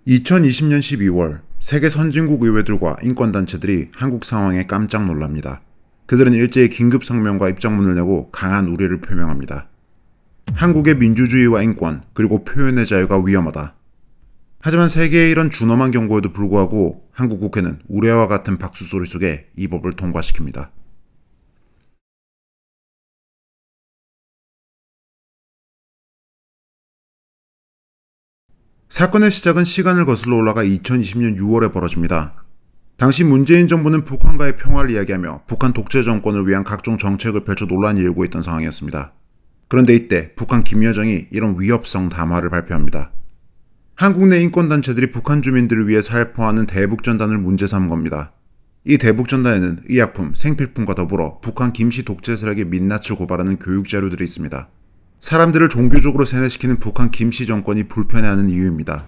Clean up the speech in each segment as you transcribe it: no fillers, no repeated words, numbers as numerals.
2020년 12월 세계 선진국 의회들과 인권단체들이 한국 상황에 깜짝 놀랍니다. 그들은 일제히 긴급 성명과 입장문을 내고 강한 우려를 표명합니다. 한국의 민주주의와 인권 그리고 표현의 자유가 위험하다. 하지만 세계의 이런 준엄한 경고에도 불구하고 한국 국회는 우레와 같은 박수 소리 속에 이 법을 통과시킵니다. 사건의 시작은 시간을 거슬러 올라가 2020년 6월에 벌어집니다. 당시 문재인 정부는 북한과의 평화를 이야기하며 북한 독재 정권을 위한 각종 정책을 펼쳐 논란이 일고 있던 상황이었습니다. 그런데 이때 북한 김여정이 이런 위협성 담화를 발표합니다. 한국 내 인권단체들이 북한 주민들을 위해 살포하는 대북전단을 문제 삼은 겁니다. 이 대북전단에는 의약품, 생필품과 더불어 북한 김씨 독재 세력의 민낯을 고발하는 교육자료들이 있습니다. 사람들을 종교적으로 세뇌시키는 북한 김씨 정권이 불편해하는 이유입니다.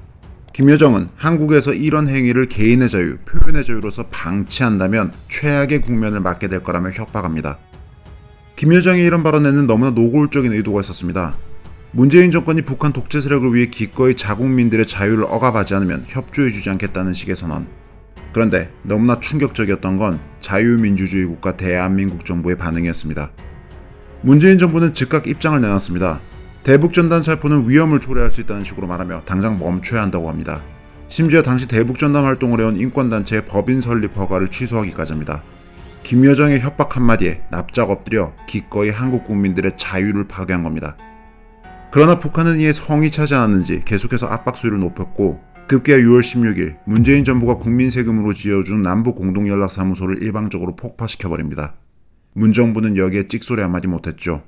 김여정은 한국에서 이런 행위를 개인의 자유, 표현의 자유로서 방치한다면 최악의 국면을 맞게 될 거라며 협박합니다. 김여정의 이런 발언에는 너무나 노골적인 의도가 있었습니다. 문재인 정권이 북한 독재 세력을 위해 기꺼이 자국민들의 자유를 억압하지 않으면 협조해주지 않겠다는 식의 선언. 그런데 너무나 충격적이었던 건 자유민주주의 국가 대한민국 정부의 반응이었습니다. 문재인 정부는 즉각 입장을 내놨습니다. 대북전단 살포는 위험을 초래할 수 있다는 식으로 말하며 당장 멈춰야 한다고 합니다. 심지어 당시 대북전단 활동을 해온 인권단체의 법인 설립 허가를 취소하기까지 합니다. 김여정의 협박 한마디에 납작 엎드려 기꺼이 한국 국민들의 자유를 파괴한 겁니다. 그러나 북한은 이에 성이 차지 않았는지 계속해서 압박 수위를 높였고 급기야 6월 16일 문재인 정부가 국민 세금으로 지어준 남북 공동연락사무소를 일방적으로 폭파시켜버립니다. 문 정부는 여기에 찍소리 한마디 못했죠.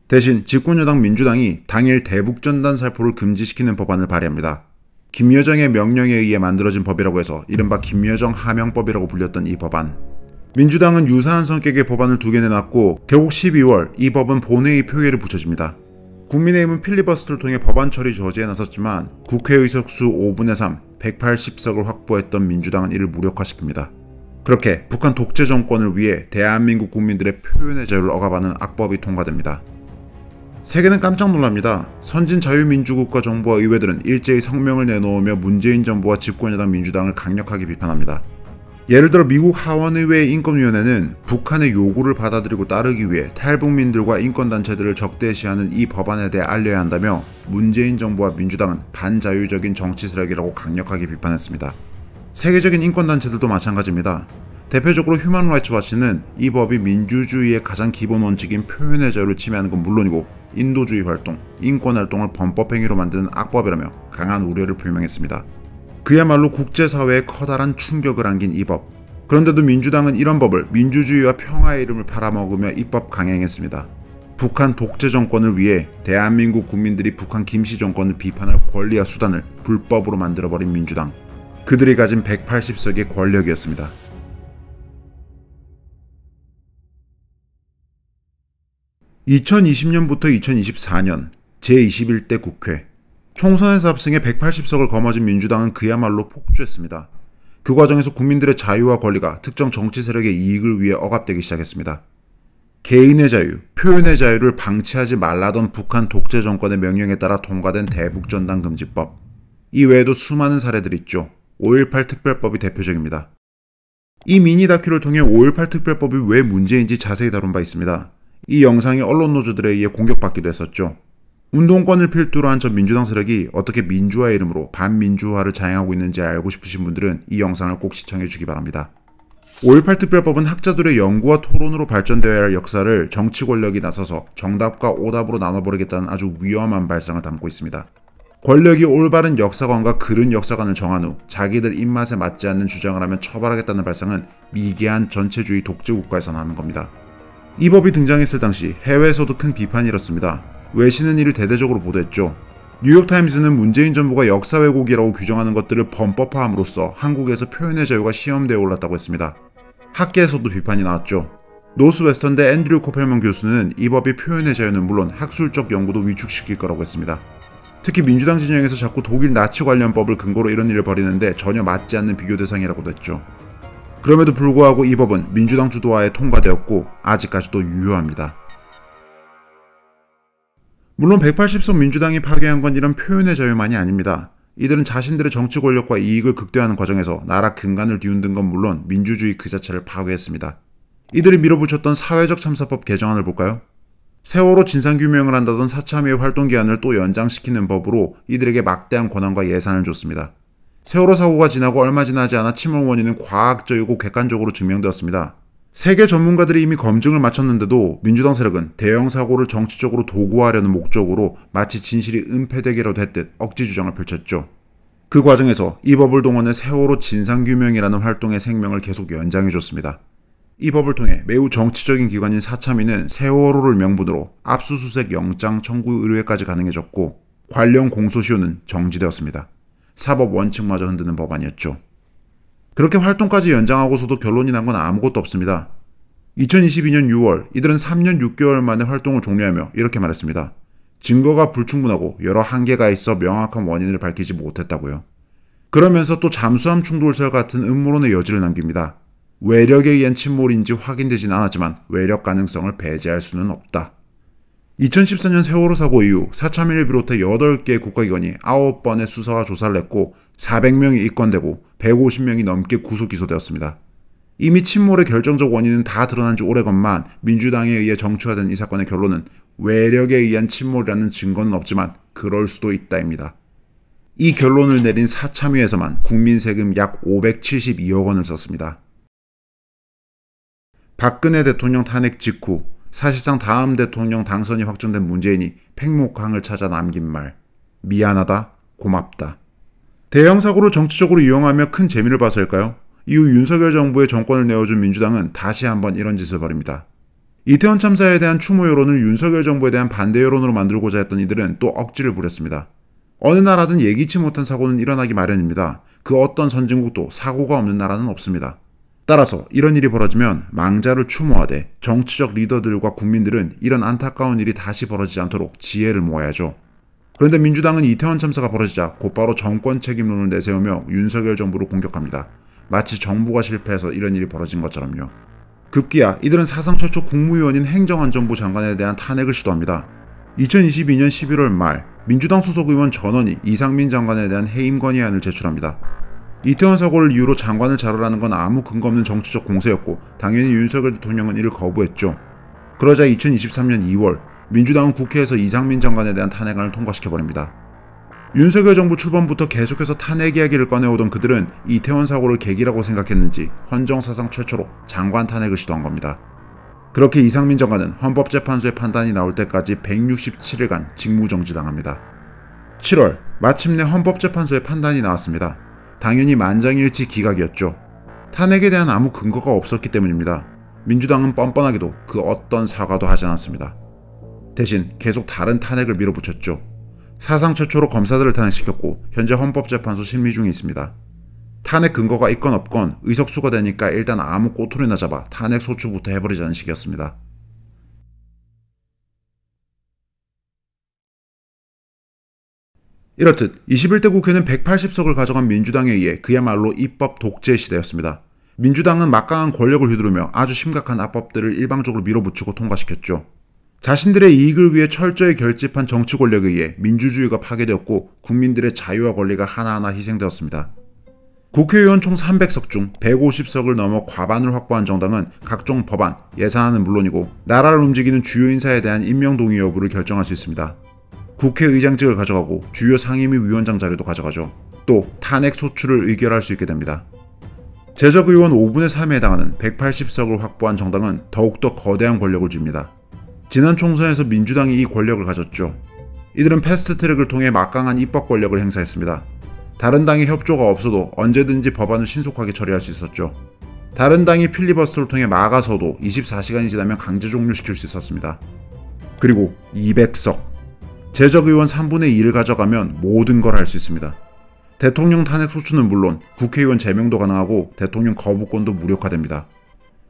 대신 집권여당 민주당이 당일 대북전단 살포를 금지시키는 법안을 발의합니다. 김여정의 명령에 의해 만들어진 법이라고 해서 이른바 김여정 하명법이라고 불렸던 이 법안. 민주당은 유사한 성격의 법안을 2개 내놨고 결국 12월 이 법은 본회의 표결에 붙여집니다. 국민의힘은 필리버스터를 통해 법안 처리 저지에 나섰지만 국회 의석수 5분의 3, 180석을 확보했던 민주당은 이를 무력화시킵니다. 그렇게 북한 독재 정권을 위해 대한민국 국민들의 표현의 자유를 억압하는 악법이 통과됩니다. 세계는 깜짝 놀랍니다. 선진 자유민주국가 정부와 의회들은 일제히 성명을 내놓으며 문재인 정부와 집권여당 민주당을 강력하게 비판합니다. 예를 들어 미국 하원의회의 인권위원회는 북한의 요구를 받아들이고 따르기 위해 탈북민들과 인권단체들을 적대시하는 이 법안에 대해 알려야 한다며 문재인 정부와 민주당은 반자유적인 정치 세력이라고 강력하게 비판했습니다. 세계적인 인권단체들도 마찬가지입니다. 대표적으로 휴먼 라이츠 워치는 이 법이 민주주의의 가장 기본 원칙인 표현의 자유를 침해하는 건 물론이고 인도주의 활동, 인권활동을 범법행위로 만드는 악법이라며 강한 우려를 표명했습니다. 그야말로 국제사회에 커다란 충격을 안긴 이 법. 그런데도 민주당은 이런 법을 민주주의와 평화의 이름을 팔아먹으며 입법 강행했습니다. 북한 독재 정권을 위해 대한민국 국민들이 북한 김씨 정권을 비판할 권리와 수단을 불법으로 만들어버린 민주당. 그들이 가진 180석의 권력이었습니다. (2020년부터 2024년) 제21대 국회 총선에서 압승해 180석을 거머쥔 민주당은 그야말로 폭주했습니다. 그 과정에서 국민들의 자유와 권리가 특정 정치 세력의 이익을 위해 억압되기 시작했습니다. 개인의 자유, 표현의 자유를 방치하지 말라던 북한 독재 정권의 명령에 따라 통과된 대북전단 금지법. 이 외에도 수많은 사례들이 있죠. 5.18 특별법이 대표적입니다. 이 미니 다큐를 통해 5.18 특별법이 왜 문제인지 자세히 다룬 바 있습니다. 이 영상이 언론 노조들에 의해 공격받기도 했었죠. 운동권을 필두로 한 전 민주당 세력이 어떻게 민주화의 이름으로 반민주화를 자행하고 있는지 알고 싶으신 분들은 이 영상을 꼭 시청해 주기 바랍니다. 5.18 특별법은 학자들의 연구와 토론으로 발전되어야 할 역사를 정치 권력이 나서서 정답과 오답으로 나눠버리겠다는 아주 위험한 발상을 담고 있습니다. 권력이 올바른 역사관과 그른 역사관을 정한 후 자기들 입맛에 맞지 않는 주장을 하면 처벌하겠다는 발상은 미개한 전체주의 독재국가에서 나는 겁니다. 이 법이 등장했을 당시 해외에서도 큰 비판이 일었습니다. 외신은 이를 대대적으로 보도했죠. 뉴욕타임즈는 문재인 정부가 역사 왜곡이라고 규정하는 것들을 범법화함으로써 한국에서 표현의 자유가 시험대에 올랐다고 했습니다. 학계에서도 비판이 나왔죠. 노스웨스턴대 앤드류 코펠먼 교수는 이 법이 표현의 자유는 물론 학술적 연구도 위축시킬 거라고 했습니다. 특히 민주당 진영에서 자꾸 독일 나치 관련 법을 근거로 이런 일을 벌이는데 전혀 맞지 않는 비교 대상이라고도 했죠. 그럼에도 불구하고 이 법은 민주당 주도하에 통과되었고 아직까지도 유효합니다. 물론 180석 민주당이 파괴한 건 이런 표현의 자유만이 아닙니다. 이들은 자신들의 정치 권력과 이익을 극대화하는 과정에서 나라 근간을 뒤흔든 건 물론 민주주의 그 자체를 파괴했습니다. 이들이 밀어붙였던 사회적 참사법 개정안을 볼까요? 세월호 진상규명을 한다던 사참위의 활동기한을 또 연장시키는 법으로 이들에게 막대한 권한과 예산을 줬습니다. 세월호 사고가 지나고 얼마 지나지 않아 침몰 원인은 과학적이고 객관적으로 증명되었습니다. 세계 전문가들이 이미 검증을 마쳤는데도 민주당 세력은 대형 사고를 정치적으로 도구화하려는 목적으로 마치 진실이 은폐되기라도 했듯 억지 주장을 펼쳤죠. 그 과정에서 이 법을 동원해 세월호 진상규명이라는 활동의 생명을 계속 연장해줬습니다. 이 법을 통해 매우 정치적인 기관인 사참위는 세월호를 명분으로 압수수색 영장 청구 의뢰까지 가능해졌고 관련 공소시효는 정지되었습니다. 사법 원칙마저 흔드는 법안이었죠. 그렇게 활동까지 연장하고서도 결론이 난 건 아무것도 없습니다. 2022년 6월 이들은 3년 6개월 만에 활동을 종료하며 이렇게 말했습니다. 증거가 불충분하고 여러 한계가 있어 명확한 원인을 밝히지 못했다고요. 그러면서 또 잠수함 충돌설 같은 음모론의 여지를 남깁니다. 외력에 의한 침몰인지 확인되진 않았지만 외력 가능성을 배제할 수는 없다. 2014년 세월호 사고 이후 사참위를 비롯해 8개의 국가기관이 9번의 수사와 조사를 했고 400명이 입건되고 150명이 넘게 구속 기소되었습니다. 이미 침몰의 결정적 원인은 다 드러난 지 오래건만 민주당에 의해 정치화된 이 사건의 결론은 외력에 의한 침몰이라는 증거는 없지만 그럴 수도 있다입니다. 이 결론을 내린 사참위에서만 국민 세금 약 572억 원을 썼습니다. 박근혜 대통령 탄핵 직후 사실상 다음 대통령 당선이 확정된 문재인이 팽목항을 찾아 남긴 말 미안하다, 고맙다. 대형 사고를 정치적으로 이용하며 큰 재미를 봐서일까요? 이후 윤석열 정부의 정권을 내어준 민주당은 다시 한번 이런 짓을 벌입니다. 이태원 참사에 대한 추모 여론을 윤석열 정부에 대한 반대 여론으로 만들고자 했던 이들은 또 억지를 부렸습니다. 어느 나라든 예기치 못한 사고는 일어나기 마련입니다. 그 어떤 선진국도 사고가 없는 나라는 없습니다. 따라서 이런 일이 벌어지면 망자를 추모하되 정치적 리더들과 국민들은 이런 안타까운 일이 다시 벌어지지 않도록 지혜를 모아야죠. 그런데 민주당은 이태원 참사가 벌어지자 곧바로 정권 책임론을 내세우며 윤석열 정부를 공격합니다. 마치 정부가 실패해서 이런 일이 벌어진 것처럼요. 급기야 이들은 사상 최초 국무위원인 행정안전부 장관에 대한 탄핵을 시도합니다. 2022년 11월 말 민주당 소속 의원 전원이 이상민 장관에 대한 해임 건의안을 제출합니다. 이태원 사고를 이유로 장관을 자르라는 건 아무 근거 없는 정치적 공세였고 당연히 윤석열 대통령은 이를 거부했죠. 그러자 2023년 2월 민주당은 국회에서 이상민 장관에 대한 탄핵안을 통과시켜버립니다. 윤석열 정부 출범부터 계속해서 탄핵 이야기를 꺼내오던 그들은 이태원 사고를 계기라고 생각했는지 헌정사상 최초로 장관 탄핵을 시도한 겁니다. 그렇게 이상민 장관은 헌법재판소의 판단이 나올 때까지 167일간 직무정지당합니다. 7월 마침내 헌법재판소의 판단이 나왔습니다. 당연히 만장일치 기각이었죠. 탄핵에 대한 아무 근거가 없었기 때문입니다. 민주당은 뻔뻔하게도 그 어떤 사과도 하지 않았습니다. 대신 계속 다른 탄핵을 밀어붙였죠. 사상 최초로 검사들을 탄핵시켰고 현재 헌법재판소 심리 중에 있습니다. 탄핵 근거가 있건 없건 의석수가 되니까 일단 아무 꼬투리나 잡아 탄핵 소추부터 해버리자는 식이었습니다. 이렇듯 21대 국회는 180석을 가져간 민주당에 의해 그야말로 입법 독재 시대였습니다. 민주당은 막강한 권력을 휘두르며 아주 심각한 합법들을 일방적으로 밀어붙이고 통과시켰죠. 자신들의 이익을 위해 철저히 결집한 정치 권력에 의해 민주주의가 파괴되었고 국민들의 자유와 권리가 하나하나 희생되었습니다. 국회의원 총 300석 중 150석을 넘어 과반을 확보한 정당은 각종 법안, 예산안은 물론이고 나라를 움직이는 주요 인사에 대한 임명 동의 여부를 결정할 수 있습니다. 국회의장직을 가져가고 주요 상임위 위원장 자리도 가져가죠. 또 탄핵 소추를 의결할 수 있게 됩니다. 재적의원 5분의 3에 해당하는 180석을 확보한 정당은 더욱더 거대한 권력을 줍니다. 지난 총선에서 민주당이 이 권력을 가졌죠. 이들은 패스트트랙을 통해 막강한 입법 권력을 행사했습니다. 다른 당의 협조가 없어도 언제든지 법안을 신속하게 처리할 수 있었죠. 다른 당이 필리버스터를 통해 막아서도 24시간이 지나면 강제 종료시킬 수 있었습니다. 그리고 200석. 재적의원 3분의 2를 가져가면 모든 걸 할 수 있습니다. 대통령 탄핵 소추는 물론 국회의원 제명도 가능하고 대통령 거부권도 무력화됩니다.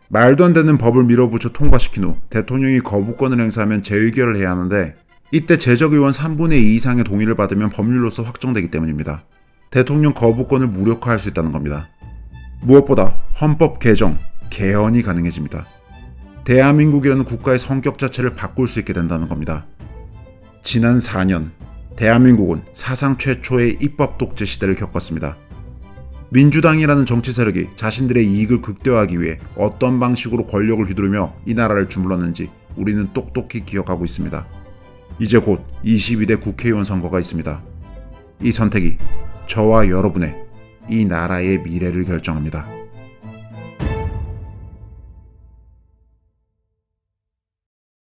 말도 안 되는 법을 밀어붙여 통과시킨 후 대통령이 거부권을 행사하면 재의결을 해야 하는데 이때 재적의원 3분의 2 이상의 동의를 받으면 법률로서 확정되기 때문입니다. 대통령 거부권을 무력화할 수 있다는 겁니다. 무엇보다 헌법 개정, 개헌이 가능해집니다. 대한민국이라는 국가의 성격 자체를 바꿀 수 있게 된다는 겁니다. 지난 4년, 대한민국은 사상 최초의 입법 독재 시대를 겪었습니다. 민주당이라는 정치 세력이 자신들의 이익을 극대화하기 위해 어떤 방식으로 권력을 휘두르며 이 나라를 주물렀는지 우리는 똑똑히 기억하고 있습니다. 이제 곧 22대 국회의원 선거가 있습니다. 이 선택이 저와 여러분의 이 나라의 미래를 결정합니다.